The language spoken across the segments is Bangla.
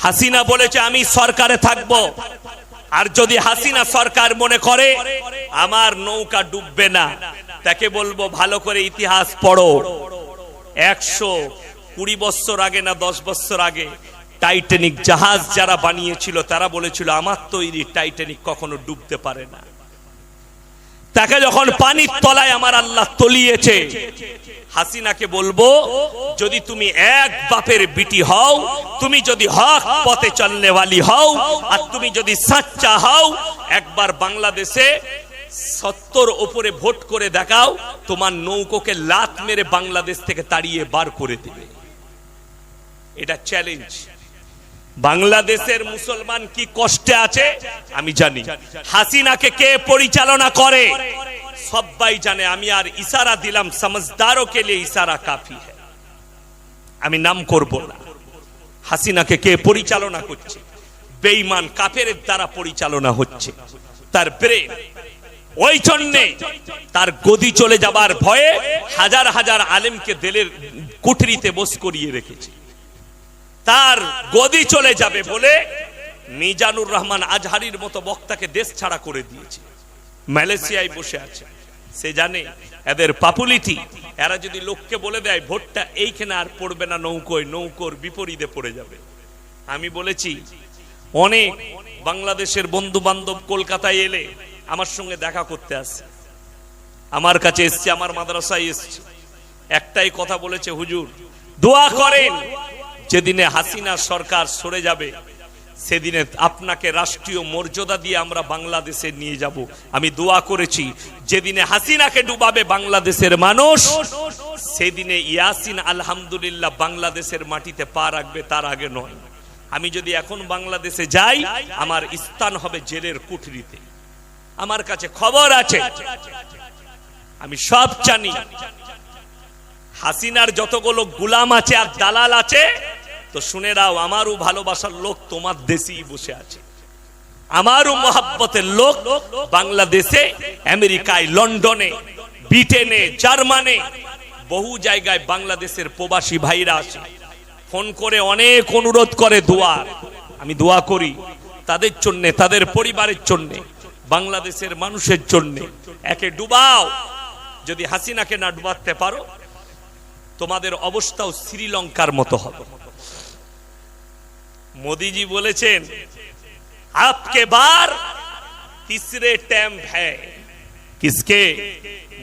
হাসিনা বলেছে আমি সরকারে থাকব, আর যদি হাসিনা সরকার মনে করে আমার নৌকা ডুববে না, তাকে বলবো ভালো করে ইতিহাস পড়ো। 120 বছর আগে না 10 বছর আগে টাইটানিক জাহাজ যারা বানিয়েছিল তারা বলেছিল আমার তৈরি টাইটানিক কখনো ডুবতে পারে না। তাকে যখন পানির তলায় আমার আল্লাহ তলিয়েছে, হাসিনাকে বলবো যদি তুমি এক বাপের বিটি হও, তুমি যদি হক পথে চলনে वाली হও, আর তুমি যদি সচ্চা হও, একবার বাংলাদেশে 70 উপরে ভোট করে দেখাও, তোমার নৌকোকে লাত মেরে বাংলাদেশ থেকে তাড়িয়ে বার করে দিবে। এটা চ্যালেঞ্জ। বাংলাদেশের মুসলমান কি কষ্টে আছে আমি জানি। হাসিনাকে কে পরিচালনা করে সবাই জানে। আমি আর ইশারা দিলাম, সমঝদারোं के लिए ইশারা কাফি है। আমি নাম করব না। হাসিনাকে কে পরিচালনা করছে? বেঈমান কাফেরের দ্বারা পরিচালনা হচ্ছে। তার ব্রেন, ওই জন্যে তার গদি চলে যাবার ভয়ে হাজার হাজার আলেমকে দিলের কুঠরিতে বস করিয়ে রেখেছে। তার গদি চলে যাবে বলে মিজানুর রহমান আজহারির মতো বক্তাকে দেশ ছাড়া করে দিয়েছে, মালয়েশিয়ায় বসে আছে। সে জানে এদের পপুলারিটি, এরা যদি লোককে বলে দেয় ভোটটা এইখানে আর পড়বে না নৌকোয়, নৌকোর বিপরীতে পড়ে যাবে। আমি বলেছি অনেক বাংলাদেশের বন্ধু বান্ধব কলকাতায় এলে আমার সঙ্গে দেখা করতে আসছে, আমার কাছে এসছে, আমার মাদ্রাসায় এসছে। একটাই কথা বলেছে, হুজুর দোয়া করেন যেদিনে হাসিনা সরকার সরে যাবে সেদিনে আপনাকে রাষ্ট্রীয় মর্যাদা দিয়ে আমরা বাংলাদেশে নিয়ে যাব। আমি দোয়া করেছি যেদিনে হাসিনাকে ডুবাবে বাংলাদেশের মানুষ, সেদিনে ইয়াসিন আলহামদুলিল্লাহ বাংলাদেশের মাটিতে পা রাখবে, তার আগে নয়। আমি যদি এখন বাংলাদেশে যাই আমার স্থান হবে জেলের কুঠরিতে। আমার কাছে খবর আছে, আমি সব জানি। হাসিনার যতগুলো গোলাম আছে আর দালাল আছে, তো শুনে রাও আমারও ভালোবাসার লোক তোমার দেশেই বসে আছে। আমারও মহাব্বতের লোক বাংলাদেশে, আমেরিকায়, লন্ডনে, ব্রিটেনে, জার্মানে, বহু জায়গায় বাংলাদেশের প্রবাসী ভাইরা আছে। ফোন করে অনেক অনুরোধ করে দোয়া। আমি দোয়া করি তাদের জন্য, তাদের পরিবারের জন্য, বাংলাদেশের মানুষের জন্য। একে ডুবাও, যদি হাসিনাকে না ডুবাতে পারো তোমাদের অবস্থাও শ্রীলঙ্কার মতো হবে। মোদীজি বলেছেন आपके बार तीसरे टाइम है। किसके?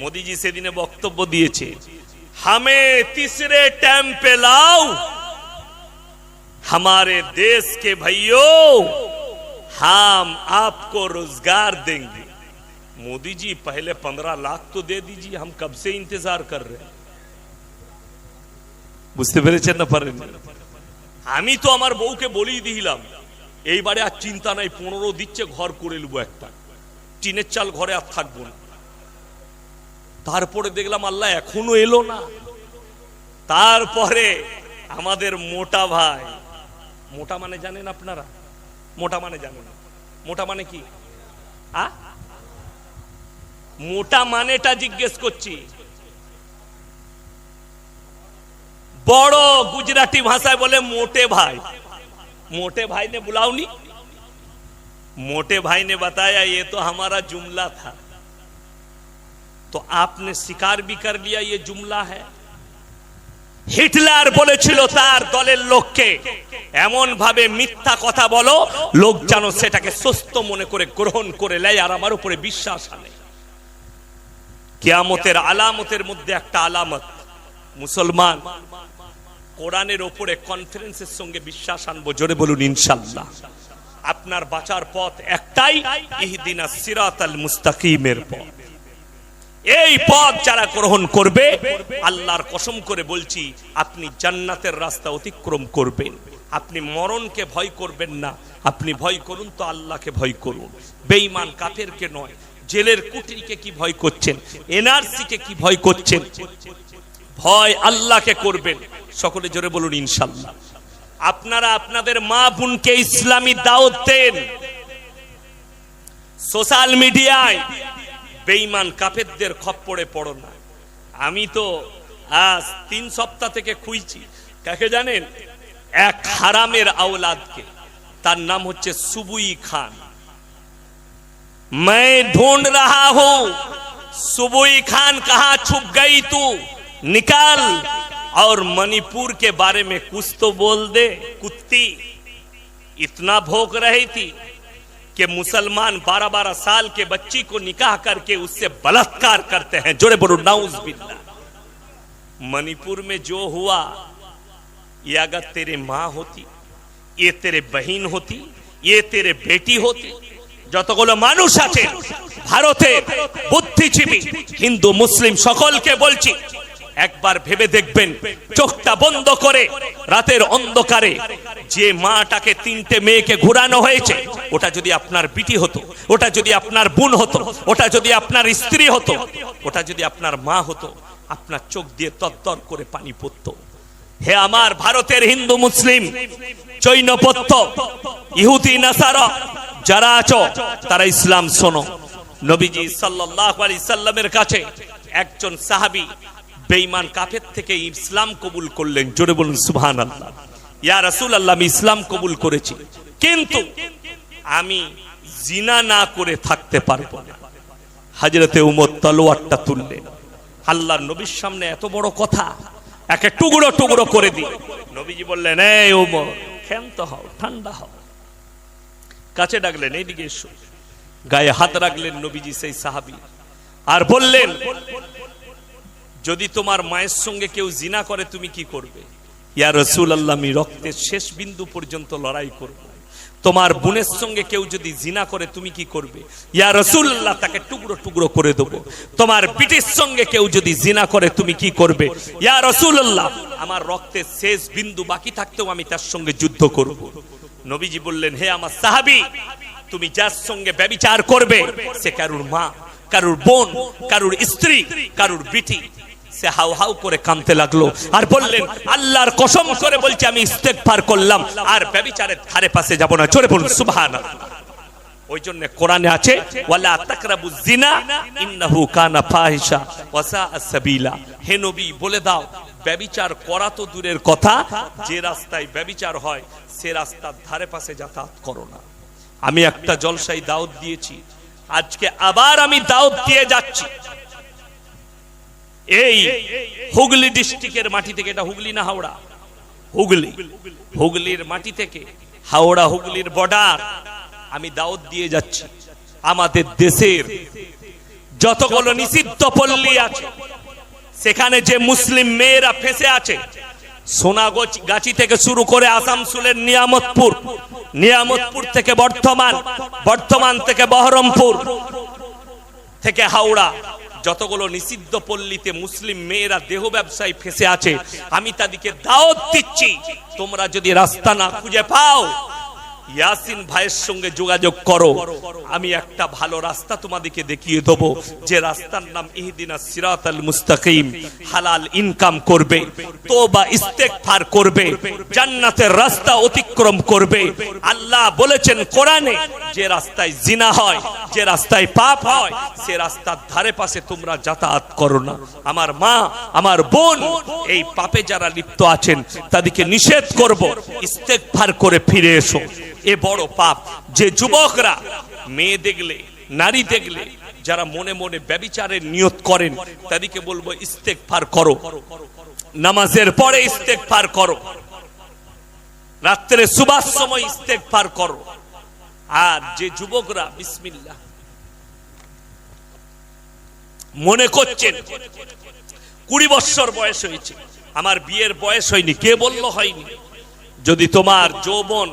মোদীজি সেদিনে বক্তব্য দিয়েছে, हमें तीसरे टाइम पे लाओ, हमारे देश के भाइयों, हम आपको रोजगार देंगे। मोदी जी पहले 15 लाख तो दे दीजिए, हम कब से इंतजार कर रहे हैं। বুঝতে পেরেছেন না পারেন? আমি তো আমার বউকে বলেই দিলাম এইবারে আর চিন্তা নাই, 15 দিচ্ছে, ঘর করে নেবো একটা, টিনের চাল ঘরে আর থাকবো না। তারপরে দেখলাম আল্লাহ এখনো এলো না। তারপরে আমাদের মোটা ভাই, মোটা মানে জানেন আপনারা? মোটা মানে জানেন? মোটা মানে কি? মোটা মানেটা জিজ্ঞেস করছি। বড় गुजराती भाषाয় বলে मोटे भाई। मोटे भाई ने बुलाओ नहीं, मोटे भाई ने बताया ये तो हमारा जुमला था, तो आपने स्वीकार भी कर लिया ये जुमला है। হিটলার বলেছিল তার দলের লোককে এমন ভাবে মিথ্যা কথা বলো লোক যেন সেটাকে সত্য মনে করে গ্রহণ করে নেয় আর আমার উপরে বিশ্বাস আনে। কিয়ামতের আলামতের মধ্যে একটা আলামত, মুসলমান কোরআনের উপরে কনফিডেন্সের সঙ্গে বিশ্বাস আনবো। জোরে বলুন ইনশাআল্লাহ। আপনার বাঁচার পথ একটাই, ইহদিনাস সিরাতাল মুস্তাকিমের পথ। এই পথ যারা গ্রহণ করবে, আল্লাহর কসম করে বলছি আপনি জান্নাতের রাস্তা অতিক্রম করবেন। আপনি মরণকে ভয় করবেন না, আপনি ভয় করুন তো আল্লাহকে ভয় করুন। বেঈমান কাফেরকে নয়। জেলের কুঠরিকে কি ভয় করছেন? এনআরসিকে কি ভয় করছেন? ভয় আল্লাহকে করবেন। সকলে জোরে বলুন ইনশাআল্লাহ। আপনারা আপনাদের মা বোনকে ইসলামী দাওয়াত দেন। সোশ্যাল মিডিয়ায় বেঈমান কাফেরদের খপ্পরে পড়ো না। আমি তো আজ 3 সপ্তাহ থেকে খুঁজছি, কাকে জানেন? এক হারামের আওলাদকে। তার নাম হচ্ছে সুবুই খান। मैं ढूंढ रहा हूं सुबुई खान कहां छुप गई तू, निकाल और मणिपुर के बारे में कुछ तो बोल दे। कुत्ती इतना भौंक रही थी कि मुसलमान 12-12 साल के बच्ची को निकाह करके उससे बलात्कार करते हैं। जोरे बोलो नाउज बिल्लाह। मणिपुर में जो हुआ, ये अगर तेरे मां होती, ये तेरे बहन होती, ये तेरे बेटी होती, যতগুলো মানুষ আছে ভারতে বুদ্ধিজীবী হিন্দু মুসলিম সকলকে বলছি, একবার ভেবে দেখবেন চোখটা বন্ধ করে রাতের অন্ধকারে যে মাটাকে 3টে মেয়েকে ঘোরানো হয়েছে, ওটা যদি আপনার বিটি হতো, ওটা যদি আপনার বোন হতো, ওটা যদি আপনার স্ত্রী হতো, ওটা যদি আপনার মা হতো, আপনার চোখ দিয়ে তরতর করে পানি পড়তো। হে আমার ভারতের হিন্দু মুসলিম জৈনপত্য ইহুদি নাসারা যারা আছো, তারা ইসলাম শোনো। নবীজি সাল্লাল্লাহু আলাইহি সাল্লামের কাছে একজন সাহাবী বেঈমান কাফের থেকে ইসলাম কবুল করলেন। জোরে বলুন সুবহানাল্লাহ। ইয়া রাসূলুল্লাহ, আমি ইসলাম কবুল করেছি, কিন্তু আমি জিনা না করে থাকতে পারবো না। হযরতে উমর তলোয়ারটা তুললেন। আল্লাহর নবীর সামনে এত বড় কথা, একে টুকরো টুকরো করে দিয়ে নবীজি বললেন, এই উমর ক্ষান্ত হও, ঠান্ডা হও। কাছে ডাকলেন, এইদিকে এসো। গায়ে হাত রাখলেন নবীজি সেই সাহাবী, আর বললেন, যদি তোমার মায়ের সঙ্গে কেউ জিনা করে তুমি কি করবে? ইয়া রাসূলুল্লাহ, আমি রক্তের শেষ বিন্দু পর্যন্ত লড়াই করব। তোমার বোনের সঙ্গে কেউ যদি জিনা করে তুমি কি করবে? ইয়া রাসূলুল্লাহ, তাকে টুকরো টুকরো করে দেব। তোমার বিটির সঙ্গে কেউ যদি জিনা করে তুমি কি করবে? ইয়া রাসূলুল্লাহ, আমার রক্তের শেষ বিন্দু বাকি থাকতেও আমি তার সঙ্গে যুদ্ধ করব। নবীজি বললেন, হে আমার সাহাবী, তুমি যার সঙ্গে ব্যভিচার করবে সে কারুর মা, কারুর বোন, কারুর স্ত্রী, কারুর বিটি। সে হাউ হাউ করে কাঁদতে লাগলো আর বললেন, আল্লাহর কসম করে বলছি আমি ইস্তেগফার করলাম আর ব্যভিচারের ধারে পাশে যাব না। জোরে বলুন সুবহানাল্লাহ। ওই জন্য কোরআনে আছে, ওয়ালা তাকরাবুজ জিনা ইন্নাহু কানা ফাহিশা ওয়া সাআ সাবিলা। হে নবী, বলে দাও, ব্যভিচার করা তো দূরের কথা, যে রাস্তায় ব্যভিচার হয় সে রাস্তার ধারে পাশে যাতায়াত করো না। আমি একটা জলসায় দাওয়াত দিয়েছি, আজকে আবার আমি দাওয়াত দিয়ে যাচ্ছি। এই হুগলি ডিস্ট্রিক্টের মাটি থেকে, এটা হুগলি না হাওড়া, হুগলি, হুগলির মাটি থেকে হাওড়া হুগলির বর্ডার আমি দাওয়াত দিয়ে যাচ্ছি। আমাদের দেশের যতগুলো নিষিদ্ধ পল্লী আছে, সেখানে যে মুসলিম মেয়েরা ফেসে আছে, সোনাগাছি থেকে শুরু করে আসানসোলের নিয়ামতপুর, নিয়ামতপুর থেকে বর্ধমান, বর্ধমান থেকে বহরমপুর থেকে হাওড়া, যতগুলো নিষিদ্ধ পল্লীতে মুসলিম মেয়েরা দেহ ব্যবসায় ফেসে আছে, আমি তাদেরকে দাওয়াত দিচ্ছি, তোমরা যদি রাস্তা না খুঁজে পাও, ইয়াসিন ভাইয়ের সঙ্গে যোগাযোগ করো। আমি একটা ভালো রাস্তা তোমাদেরকে দেখিয়ে দেব, যে রাস্তার নাম ইহদিনাস সিরাতাল মুস্তাকিম। হালাল ইনকাম করবে, তওবা ইস্তেগফার করবে, জান্নাতের রাস্তা অতিক্রম করবে। আল্লাহ বলেছেন কোরআনে, যে রাস্তায় জিনা হয়, যে রাস্তায় পাপ হয়, সে রাস্তার ধারে পাশে তোমরা যাতায়াত করো না। আমার মা, আমার বোন, এই পাপে যারা লিপ্ত আছেন তাদেরকে নিষেধ করব, ইস্তেগফার করে ফিরে এসো। এ বড় পাপ। যে যুবকরা মেয়ে দেখলে, নারী দেখলে যারা মনে মনে ব্যভিচারের নিয়ত করেন, তাদেরকে বলবো ইস্তেগফার করো, নামাজের পরে ইস্তেগফার করো, রাত্রে সুবহার সময় ইস্তেগফার করো। আর যে যুবকরা বিসমিল্লাহ মনে করছেন 20 বছর বয়স হয়েছে, আমার বিয়ের বয়স হয়নি, কে বললো হয়নি? যদি তোমার যৌবন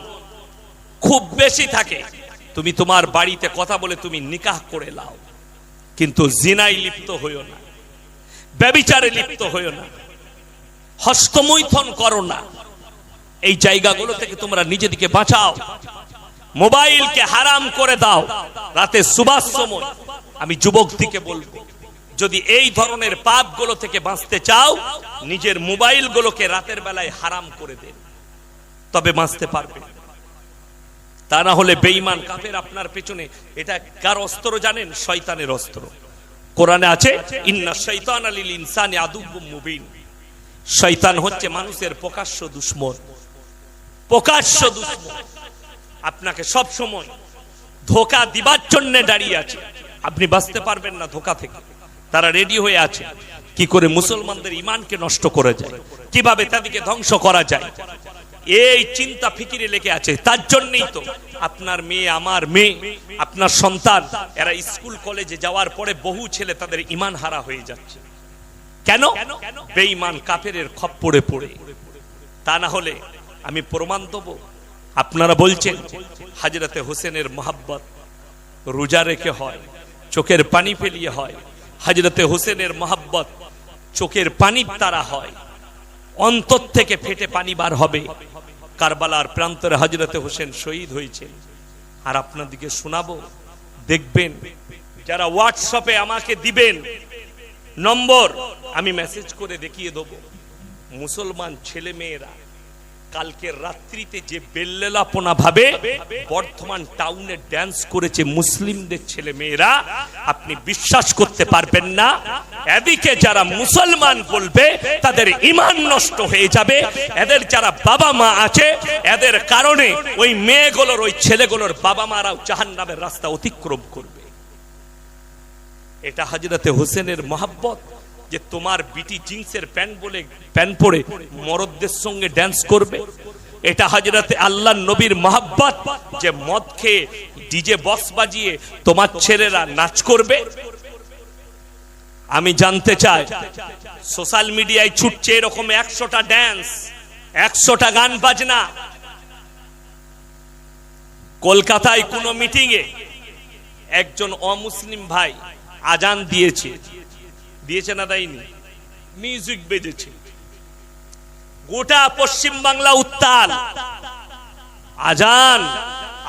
খুব বেশি থাকে, তুমি তোমার বাড়িতে কথা বলে তুমি নিকাহ করে লাও, কিন্তু জিনায় লিপ্ত হইও না, ব্যভিচারে লিপ্ত হইও না, হস্তমৈথুন করো না। এই জায়গাগুলো থেকে তোমরা নিজেদেরকে বাঁচাও। মোবাইলকে হারাম করে দাও রাতে সুবহার সময়। আমি যুবকদিকে বলবো, যদি এই ধরনের পাপগুলো থেকে বাঁচতে চাও, নিজের মোবাইলগুলোকে রাতের বেলায় হারাম করে দেন, তবে বাঁচতে পারবে। তা না হলে বেঈমান কাফের আপনার পেছনে, এটা কার অস্ত্র জানেন? শয়তানের অস্ত্র। কোরআনে আছে, ইন্না শাইতানা লিল ইনসানি আদুউম মুবিন। শয়তান হচ্ছে মানুষের প্রকাশ্য দুশমন, প্রকাশ্য দুশমন। আপনাকে সব সময় ধোঁকা দিবার জন্য দাঁড়িয়ে আছে, আপনি বাঁচতে পারবেন না ধোঁকা থেকে। তারা রেডি হয়ে আছে কি করে মুসলমানদের ঈমানকে নষ্ট করে যায়, কিভাবে তাদেরকে ধ্বংস করা যায়, এই চিন্তা ফিকিরে লেগে আছে। তার জন্যই তো আপনার মেয়ে, আমার মেয়ে, আপনার সন্তান, এরা স্কুল কলেজে যাওয়ার পরে বহু ছেলে তাদের ঈমান হারা হয়ে যাচ্ছে। কেন? বেঈমান কাফেরের খপ্পরে পড়ে। তা না হলে আমি প্রমাণ দেব। আপনারা বলছেন হযরতে হোসেনের মহব্বত রোজা রেখে হয়, চোখের পানি ফেলিয়ে হয়। হযরতে হোসেনের মহব্বত চোখের পানির দ্বারা হয়, অন্তর থেকে ফেটে পানি বার হবে। কারবালার প্রান্তরে হযরতে হোসেন শহীদ হয়েছে। আর আপনাদেরকে শোনাবো, দেখবেন। যারা হোয়াটসঅ্যাপে আমাকে দিবেন নম্বর, আমি মেসেজ করে দেখিয়ে দেব। মুসলমান ছেলে মেয়েরা কালকে রাত্রিতে যে বেল্লেলাপনা ভাবে বর্ধমান টাউনে ড্যান্স করেছে মুসলিমদের ছেলে মেয়েরা, আপনি বিশ্বাস করতে পারবেন না। এদিকে যারা মুসলমান বলবে তাদের ঈমান নষ্ট হয়ে যাবে। এদের যারা বাবা মা আছে, এদের কারণে ওই মেয়েগুলোর, ওই ছেলেগুলোর বাবা মারাও জাহান্নামের রাস্তা অতিক্রম করবে। এটা হযরতে হোসেনের মহব্বত, যে তোমার বিটি জিন্সের প্যান্ট বলে প্যান্ট পরে মরদদের সঙ্গে ড্যান্স করবে। এটা হযরতে আল্লাহর নবীর মহব্বত, যে মদ খেয়ে ডিজে বক্স বাজিয়ে তোমার ছেলেরা নাচ করবে। আমি জানতে চাই, সোশ্যাল মিডিয়ায় ছুটছে এরকম 100টা ড্যান্স, 100টা গান বাজনা। কলকাতায় কোন মিটিং এ একজন অমুসলিম ভাই আজান দিয়েছে, দিয়েছে না দেয়নি, মিউজিক বেজেছে, গোটা পশ্চিম বাংলা উত্তাল।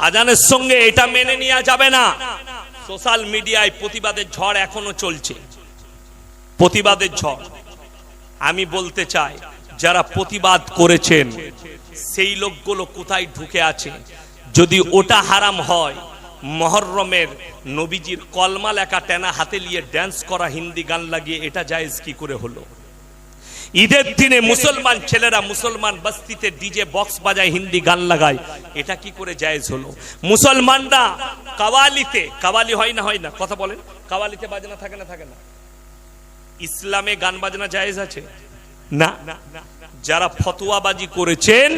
আজানের সঙ্গে এটা মেনে নেওয়া যাবে না। সোশ্যাল মিডিয়ায় প্রতিবাদের ঝড় এখনো চলছে, প্রতিবাদের ঝড়। আমি বলতে চাই, যারা প্রতিবাদ করেছেন সেই লোকগুলো কোথায় ঢুকে আছে? যদি ওটা হারাম হয়, মুহররমের নবীজির কলমা লেখা টেনা হাতে নিয়ে ড্যান্স করা, হিন্দি গান লাগিয়ে, এটা জায়েজ কি করে হলো? ঈদের দিনে মুসলমান ছেলেরা মুসলমান বস্তিতে ডিজে বক্স বাজায়, হিন্দি গান লাগায়, এটা কি করে জায়েজ হলো? মুসলমানরা কাওয়ালিতে, কাওয়ালি হয় না, হয় না, কথা বলেন, কাওয়ালিতে বাজনা থাকে না, থাকে না? ইসলামে গান বাজনা জায়েজ আছে না? যারা ফতোয়াবাজি করেছেন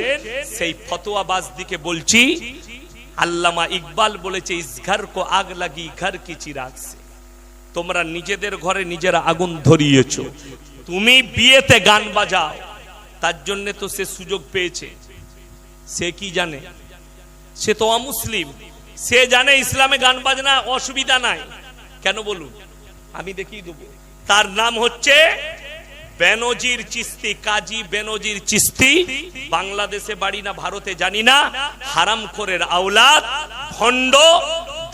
সেই ফতোয়াবাজ দিকে বলছি, আল্লামা ইকবাল বলেছে, ইস ঘর কো আগ লাগি ঘর কি চিরাগ সে। তোমরা নিজেদের ঘরে নিজেরা আগুন ধরিয়েছো। তুমি বিয়েতে গান বাজাও, তার জন্য তো সে সুযোগ পেয়েছে। সে কি জানে? সে তো অমুসলিম। সে জানে ইসলামে গান বাজনা অসুবিধা নাই। কেন বলুন? আমি দেখিয়ে দেবো। তার নাম হচ্ছে বেনজির চিস্তি, কাজী বেনজির চিস্তি। বাংলাদেশে বাড়ি না ভারতে জানি না, হারামখোরের আওলাদ, ভণ্ড,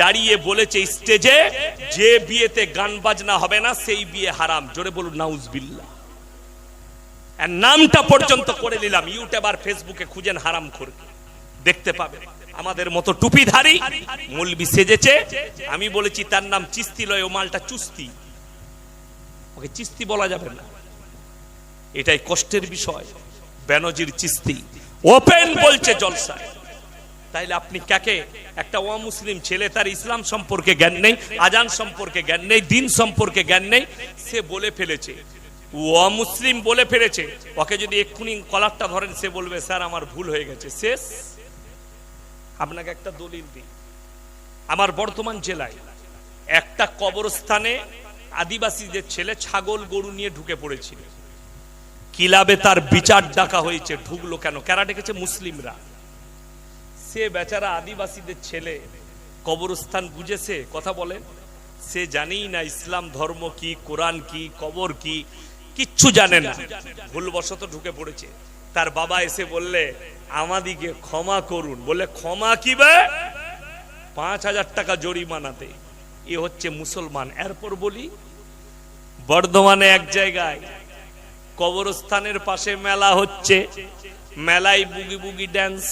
দাঁড়িয়ে বলেছে স্টেজে, যে বিয়েতে গান বাজনা হবে না সেই বিয়ে হারাম। জোরে বলুন নাউজুবিল্লাহ। এর নামটা পর্যন্ত করে নিলাম, ইউটিউব আর ফেসবুকে খুঁজেন হারামখোরকে, দেখতে পাবেন। আমাদের মতো টুপিধারী মৌলবি সেজেছে। আমি বলেছি তার নাম চিস্তি লয়, ও মালটা চুস্তি, ওকে চিস্তি বলা যাবে না। এটাই কষ্টের বিষয়। বেনজির চিস্তি ওপেন বলছে জলসায়। তাইলে আপনি কাকে? একটা অমুসলিম ছেলে, তার ইসলাম সম্পর্কে জ্ঞান নেই, আজান সম্পর্কে জ্ঞান নেই, দিন সম্পর্কে জ্ঞান নেই, সে বলে ফেলেছে, অমুসলিম বলে ফেলেছে। ওকে যদি এক্ষুনি কলারটা ধরেন, সে বলবে স্যার আমার ভুল হয়ে গেছে, শেষ। আপনাকে একটা দলিল দিই। আমার বর্ধমান জেলায় একটা কবরস্থানে আদিবাসীদের ছেলে ছাগল গরু নিয়ে ঢুকে পড়েছিল। কিলাবে তার বিচার ডাকা হয়েছে। ঢুকলো কেন? কারা ডেকেছে? মুসলিমরা। সে বেচারা আদিবাসীদের ছেলে, কবরস্থান বুঝেছে? কথা বলেন। সে জানেই না ইসলাম ধর্ম কি, কোরআন কি, কবর কি, কিচ্ছু জানে না। ভুলবশত ঢুকে পড়েছে। তার বাবা এসে বললে, আমাদিকে ক্ষমা করুন। বলে, ক্ষমা কি বে? 5000 টাকা জরিমানাতে। এ হচ্ছে মুসলমান। এরপর বলি, বর্ধমানে এক জায়গায় কবরস্থানের পাশে মেলা হচ্ছে, মেলায় বুগি বুগি ড্যান্স।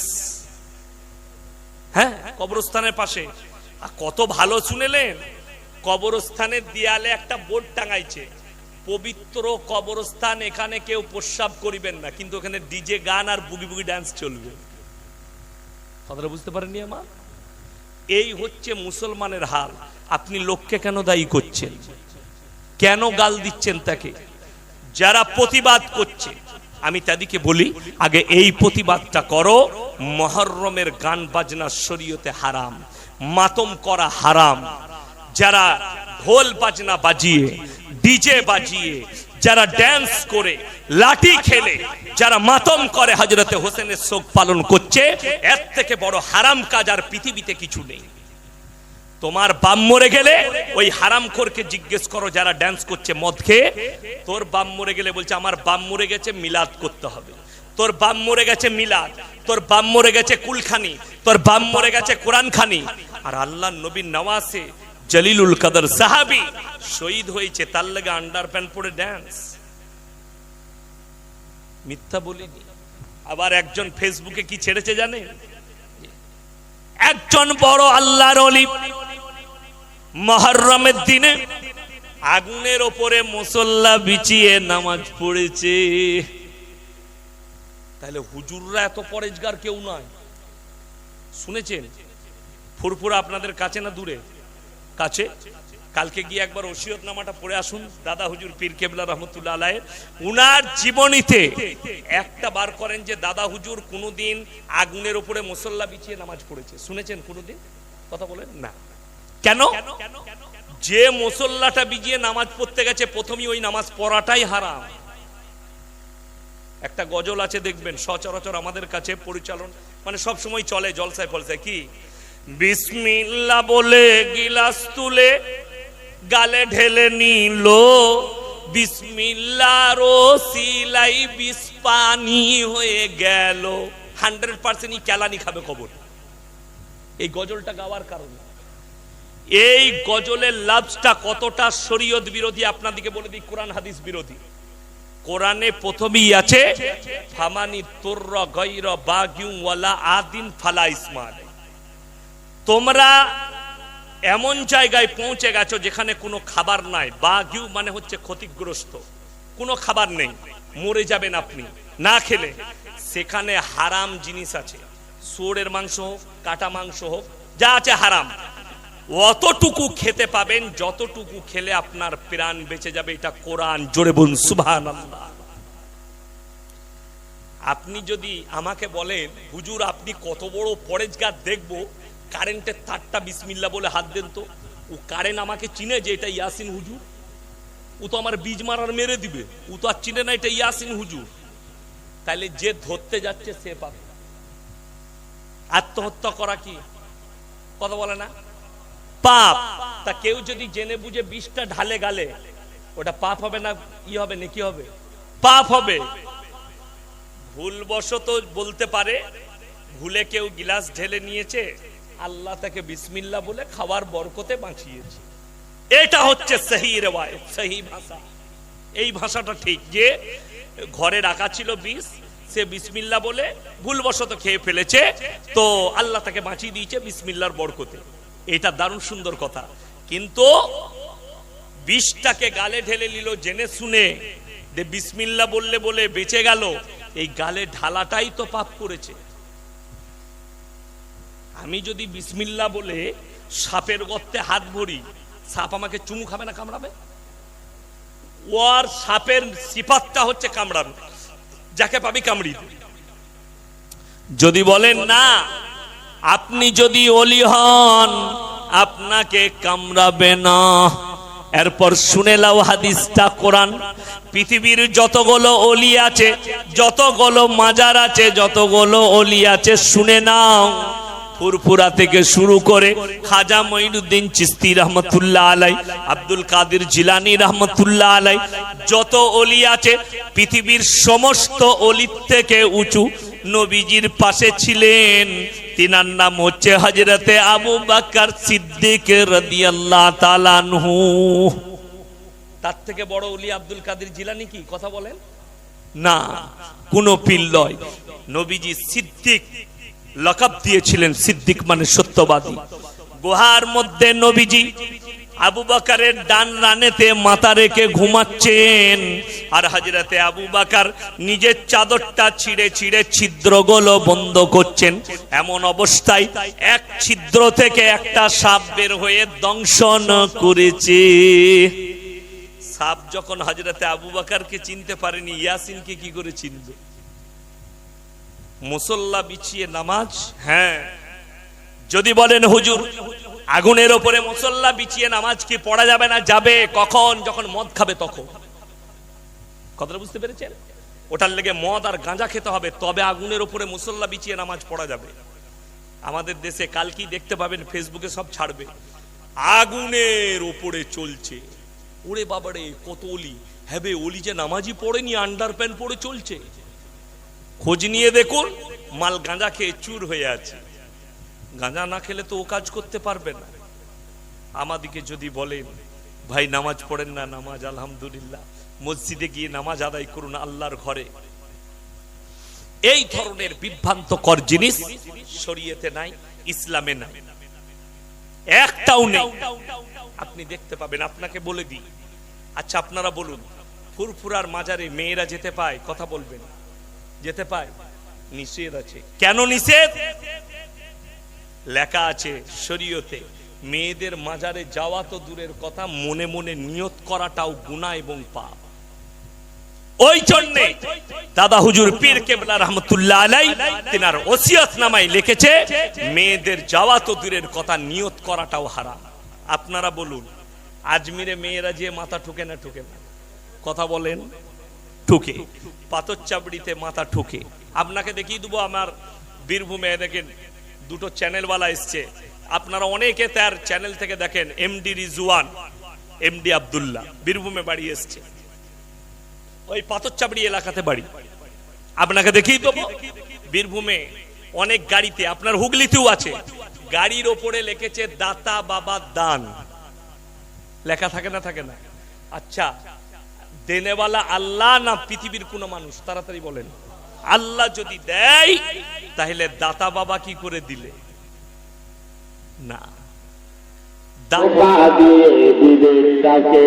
হ্যাঁ, কবরস্থানের পাশে। কত ভালো শুনেলেন? কবরস্থানের দেয়ালে একটা বোর্ড টাঙাইছে, পবিত্র কবরস্থান, এখানে কেউ প্রস্রাব করিবেন না, কিন্তু ওখানে ডিজে গান আর বুগি বুগি ড্যান্স চলবে। কথাটা বুঝতে পারেননি আমার? এই হচ্ছে মুসলমানের হাল। আপনি লোককে কেন দায়ী করছেন? কেন গাল দিচ্ছেন তাকে? যারা প্রতিবাদ করছে আমি তাদেরকে বলি, আগে এই প্রতিবাদটা করো। মুহররমের গান বাজনা শরীয়তে হারাম, মাতম করা হারাম। যারা ঢোল বাজনা বাজিয়ে, ডিজে বাজিয়ে, যারা ড্যান্স করে, লাঠি খেলে, যারা মাতম করে হযরতে হোসেনের শোক পালন করছে, এর থেকে বড় হারাম কাজ আর পৃথিবীতে কিছু নেই। তোমার বাপ মরে গেলে ওই হারামখোরকে জিজ্ঞেস করো যারা ড্যান্স করছে মদ খেয়ে, তোর বাপ মরে গেলে বলছে আমার বাপ মরে গেছে মিলাদ করতে হবে। তোর বাপ মরে গেছে মিলাদ, তোর বাপ মরে গেছে কুলখানি, তোর বাপ মরে গেছে কোরআন খানি। আর আল্লাহর নবীর নওয়াসে জলিলুল কদর সাহাবী শহীদ হয়েছে, তার লাগে আন্ডারপ্যান্ট পরে ড্যান্স। মিথ্যা বলিনি। আবার একজন ফেসবুকে কি ছেড়েছে জানেন? একজন বড় আল্লাহর ওলি মুহররমের দিনে আগুনের ওপরে মুসল্লা বিছিয়ে নামাজ পড়েছে। তাহলে হুজুররা এত পরেজগার কেউ নয়। শুনেছেন? ফুরফুরা আপনাদের কাছে না দূরে? কাছে। কালকে গিয়ে একবার ওসিয়তনামাটা পড়ে আসুন। দাদা হুজুর পীর কেবলা রহমতুল্লাহ আলাইহির উনার জীবনীতে একটা বার করেন যে দাদা হুজুর কোনোদিন আগুনের উপরে মুসল্লা বিছিয়ে নামাজ পড়েছে। শুনেছেন কোনোদিন? কথা বলেন না। কেন? যে মুসল্লাটা বিছিয়ে নামাজ পড়তে গেছে প্রথমেই ওই নামাজ পড়াটাই হারাম। একটা গজল আছে দেখবেন, সচরাচর আমাদের কাছে পরিচালন মানে সব সময় চলে জলসায় ফলসায়, কি বিসমিল্লাহ বলে গিলাস তুলে গালে ঢেলে নিল, বিসমিল্লাহর ওসিলাই বিষ পানি হয়ে গেল। 100% কেলানি খাবে খবর। এই গজলটা গাওয়ার কারণে, এই গজলের লাফজটা কতটা শরীয়ত বিরোধী আপনাদেরকে বলে দিই, কোরআন হাদিস বিরোধী। কোরআনে প্রথমেই আছে ফামানি তুররা গায়রা বাগিন ওয়ালা আদিন ফালা ইসমা আলাইহি। তোমরা এমন জায়গায় পৌঁছে গেছো যেখানে কোনো খাবার নাই। বাগিউ মানে হচ্ছে ক্ষতিগ্রস্ত, কোনো খাবার নেই, মরে যাবেন আপনি না খেলে। সেখানে হারাম জিনিস আছে, শুয়োরের মাংস হোক, কাটা মাংস হোক, যা আছে হারাম। অতটুকু খেতে পাবেন যতটুকু খেলে আপনার প্রাণ বেঁচে যাবে। এটা কোরআন। জোরে বলুন সুবহানাল্লাহ। আপনি যদি আমাকে বলেন হুজুর আপনি কত বড় পরেজগার দেখবো, কারেন্টের তারটা বিসমিল্লাহ বলে হাত দেন তো। ও কারেন্ট আমাকে চিনে যে এটা ইয়াসিন হুজুর? ও তো আমার বীজ মারার মেরে দিবে। ও তো আর চিনে না এটা ইয়াসিন হুজুর। তাইলে যে ধরতে যাচ্ছে সে পাবে। আত্মহত্যা করা কি কথা বলে না পাপ? তা কেউ যদি জেনে বুঝে বিষটা ঢালে গালে, ওটা পাপ হবে না কি হবে? নাকি হবে? পাপ হবে। ভুলবশত বলতে পারে, ভুলে কেউ গিলাস ঢেলে নিয়েছে, আল্লাহ তাকে বিসমিল্লাহ বলে খাওয়ার বরকতে বাঁচিয়েছে। এটা হচ্ছে সহি রিওয়ায়াত, সহি ভাষা। এই ভাষাটা ঠিক যে ঘরে রাখা ছিল বিষ, সে বিসমিল্লাহ বলে ভুলবশত খেয়ে ফেলেছে, তো আল্লাহ তাকে বাঁচিয়ে দিয়েছে বিসমিল্লাহর বরকতে। এটা দারুণ সুন্দর কথা। কিন্তু বিষটাকে গালে ঢেলে নিল জেনে শুনে, যে বিসমিল্লাহ বললে বলে বেঁচে গেল, এই গালে ঢালাটাই তো পাপ করেছে। আমি যদি বিসমিল্লাহ বলে সাপের গর্তে হাত ভরি, সাপ আমাকে চুমু খাবে না কামড়াবে? ওর সাপের সিফাতটা হচ্ছে কামড়ানো, যাকে পাবি কামড়ি। যদি বলেন না আপনি যদি ওলি হন আপনাকে কামড়াবে না, এরপর শুনে লাও হাদিসটা কোরআন। পৃথিবীর যতগুলো ওলি আছে, যতগুলো মাজার আছে, যতগুলো ওলি আছে শুনে নাও। ফুরফুরা থেকে শুরু করে খাজা মঈনুদ্দিন চিশতি রহমতুল্লাহ আলাই, আব্দুল কাদের জিলানী রহমতুল্লাহ আলাই, যত ওলি আছে পৃথিবীর সমস্ত ওলির থেকে উঁচু নবীজির পাশে ছিলেন। তিনার নাম হচ্ছে হযরতে আবু বকর সিদ্দিক রাদিয়াল্লাহু তাআলা আনহু। তার থেকে বড় ওলি আব্দুল কাদের জিলানী কি কথা বলেন না? কোন পীর নয়। নবীজি সিদ্দিক লকাব দিয়েছিলেন। সিদ্দিক মানে সত্যবাদী। গুহার মধ্যে নবীজি আবু বকরের ডান রানেতে মাথা রেখে ঘুমাচ্ছেন, আর হযরতে আবু বকর নিজের চাদরটা ছিঁড়ে ছিঁড়ে ছিদ্রগুলো বন্ধ করছেন। এমন অবস্থায় এক ছিদ্র থেকে একটা সাপ বের হয়ে দংশন করেছে। সাপ যখন হযরতে আবু বকরকে চিনতে পারেনি, ইয়াসিনকে কি করে চিনবে? মুসল্লা বিছিয়ে নামাজ। হ্যাঁ, যদি বলেন হুজুর আগুনের ওপরে মুসল্লা বিছিয়ে নামাজ কি পড়া যাবে না? যাবে। কখন? যখন মদ খাবে তখন। কথাটা বুঝতে পেরেছেন? ওটার লেগে মদ আর গাঁজা খেতে হবে, তবে আগুনের ওপরে মুসল্লা বিছিয়ে নামাজ পড়া যাবে। আমাদের দেশে কালকেই দেখতে পাবেন, ফেসবুকে সব ছাড়বে, আগুনের ওপরে চলছে। ওরে বাবারে, কত অলি! হ্যাঁ, অলি যে নামাজই পড়েনি, আন্ডার প্যান্ট পরে চলছে। খোঁজ নিয়ে দেখুন, মাল গাঁজা খেয়ে চুর হয়ে আছে। গাঁজা না খেলে তো ও কাজ করতে পারবে না। আমাদিকে যদি বলেন ভাই নামাজ পড়েন না, নামাজ আলহামদুলিল্লাহ, মসজিদে গিয়ে নামাজ আদায় করুন আল্লাহর ঘরে। এই ধরনের বিভ্রান্তকর জিনিস শরীয়তে নাই, ইসলামে নাই, একটাও নেই। আপনি দেখতে পাবেন। আপনাকে বলে দিই, আচ্ছা আপনারা বলুন, ফুরফুরার মাজারে মেয়েরা যেতে পায়? কথা বলবেন। যেতে পায়? নিষেধ আছে। কেন নিষেধ? লেখা আছে শরীয়তে, মেয়েদের মাজারে যাওয়া তো দূরের কথা, মনে মনে নিয়ত করাটাও গুনাহ এবং পাপ। ওই জন্য দাদা হুজুর পীর কেবলা রহমতুল্লাহ আলাইহি তিনার ওসিয়তনামায় লিখেছে, মেয়েদের যাওয়া তো দূরের কথা, নিয়ত করাটাও হারাম। আপনারা বলুন, আজমিরে মেয়েরা যে মাথা ঠুকে না ঠুকে না? কথা বলেন। ঠুকে। পাথর চাবড়িতে মাথা ঠুকে। আপনাকে দেখিয়ে দেবো, আমার বীরভূমে দেখেন দুটো চ্যানেলওয়ালা এসছে, আপনারা অনেকে তার চ্যানেল থেকে দেখেন। এমডি রিজওয়ান, এমডি আব্দুল্লাহ, বীরভূমে বাড়ি এসছে, ওই পাথর চাবড়ি এলাকাতে বাড়ি। আপনাকে দেখিয়ে দেবো, বীরভূমে অনেক গাড়িতে, আপনার হুগলিতেও আছে, গাড়ির ওপরে লিখেছে দাতা বাবা দান। লেখা থাকে না? থাকে না? আচ্ছা, দেনেওয়ালা আল্লাহ না পৃথিবীর কোন মানুষ? তাড়াতাড়ি বলেন। আল্লাহ যদি দেয় তাহলে দাতা বাবা কি করে দিলে? না, দাতা দিয়ে দিলে তাকে